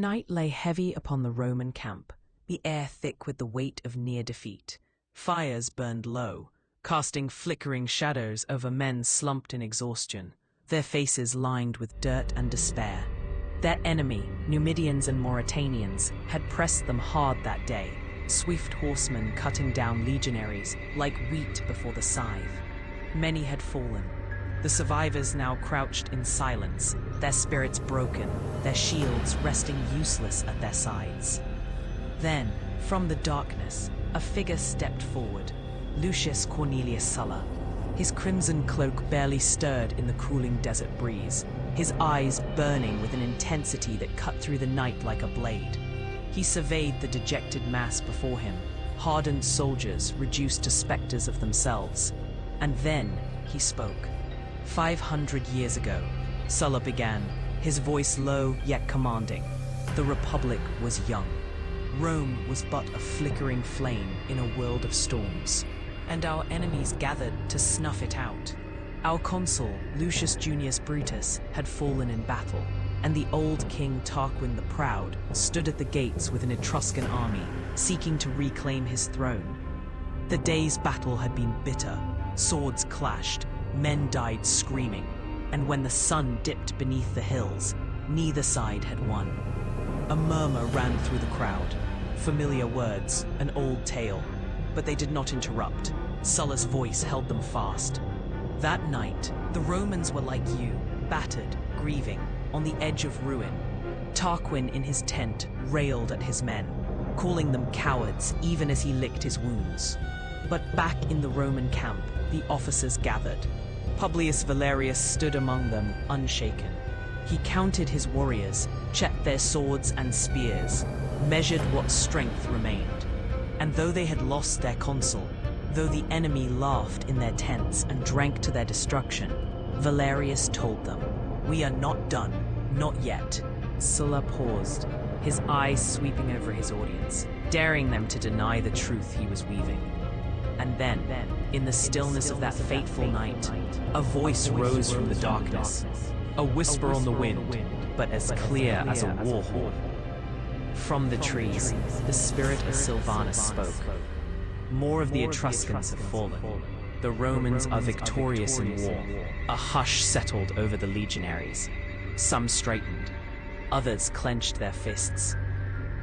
night lay heavy upon the Roman camp, the air thick with the weight of near defeat. Fires burned low, casting flickering shadows over men slumped in exhaustion, their faces lined with dirt and despair. Their enemy, Numidians and Mauritanians, had pressed them hard that day, swift horsemen cutting down legionaries like wheat before the scythe. Many had fallen. The survivors now crouched in silence, their spirits broken, their shields resting useless at their sides. Then, from the darkness, a figure stepped forward, Lucius Cornelius Sulla. His crimson cloak barely stirred in the cooling desert breeze, his eyes burning with an intensity that cut through the night like a blade. He surveyed the dejected mass before him, hardened soldiers reduced to specters of themselves. And then he spoke. 500 years ago, Sulla began, his voice low yet commanding. The Republic was young. Rome was but a flickering flame in a world of storms, and our enemies gathered to snuff it out. Our consul, Lucius Junius Brutus, had fallen in battle, and the old king Tarquin the Proud stood at the gates with an Etruscan army, seeking to reclaim his throne. The day's battle had been bitter, swords clashed, men died screaming, and when the sun dipped beneath the hills, neither side had won. A murmur ran through the crowd, familiar words, an old tale, but they did not interrupt. Sulla's voice held them fast. That night, the Romans were like you, battered, grieving, on the edge of ruin. Tarquin in his tent railed at his men, calling them cowards even as he licked his wounds. But back in the Roman camp, the officers gathered. Publius Valerius stood among them, unshaken. He counted his warriors, checked their swords and spears, measured what strength remained. And though they had lost their consul, though the enemy laughed in their tents and drank to their destruction, Valerius told them, "We are not done, not yet." Sulla paused, his eyes sweeping over his audience, daring them to deny the truth he was weaving. And then, in the stillness of that fateful night, a voice rose from the darkness, a whisper on the wind, but as clear as a war horn. From the trees, the spirit of Silvanus spoke. More of the Etruscans have fallen. The Romans are victorious in war. A hush settled over the legionaries. Some straightened. Others clenched their fists.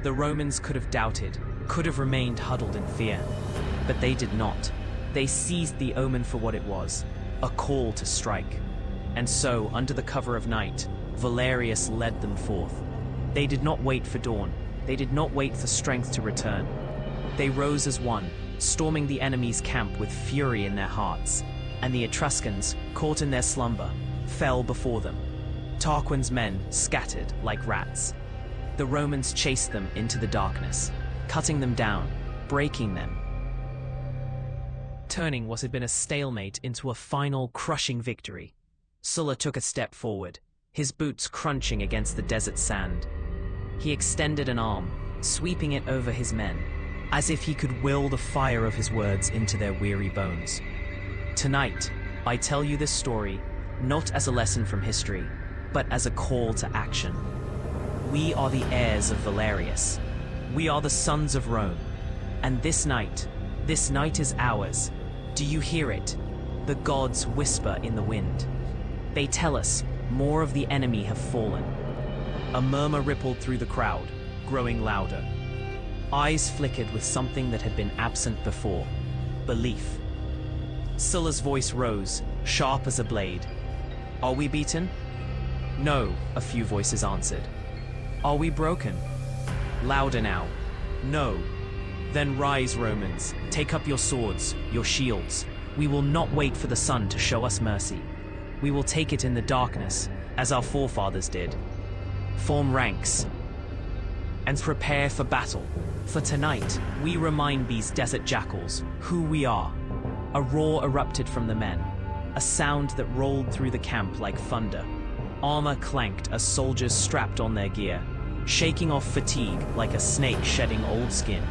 The Romans could have doubted, could have remained huddled in fear. But they did not. They seized the omen for what it was, a call to strike. And so, under the cover of night, Valerius led them forth. They did not wait for dawn. They did not wait for strength to return. They rose as one, storming the enemy's camp with fury in their hearts. And the Etruscans, caught in their slumber, fell before them. Tarquin's men scattered like rats. The Romans chased them into the darkness, cutting them down, breaking them, turning what had been a stalemate into a final crushing victory. Sulla took a step forward, his boots crunching against the desert sand. He extended an arm, sweeping it over his men, as if he could will the fire of his words into their weary bones. Tonight, I tell you this story, not as a lesson from history, but as a call to action. We are the heirs of Valerius. We are the sons of Rome. And this night is ours. Do you hear it? The gods whisper in the wind. They tell us more of the enemy have fallen. A murmur rippled through the crowd, growing louder. Eyes flickered with something that had been absent before. Belief. Sulla's voice rose, sharp as a blade. Are we beaten? No, a few voices answered. Are we broken? Louder now. No. Then rise, Romans, take up your swords, your shields. We will not wait for the sun to show us mercy. We will take it in the darkness, as our forefathers did. Form ranks, and prepare for battle. For tonight, we remind these desert jackals who we are. A roar erupted from the men, a sound that rolled through the camp like thunder. Armor clanked as soldiers strapped on their gear, shaking off fatigue like a snake shedding old skin.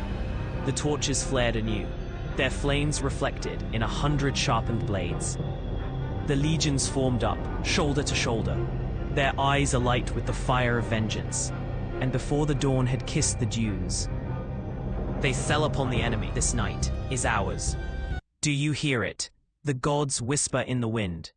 The torches flared anew, their flames reflected in 100 sharpened blades. The legions formed up, shoulder to shoulder, their eyes alight with the fire of vengeance. and before the dawn had kissed the dunes. They fell upon the enemy. This night is ours. Do you hear it? The gods whisper in the wind.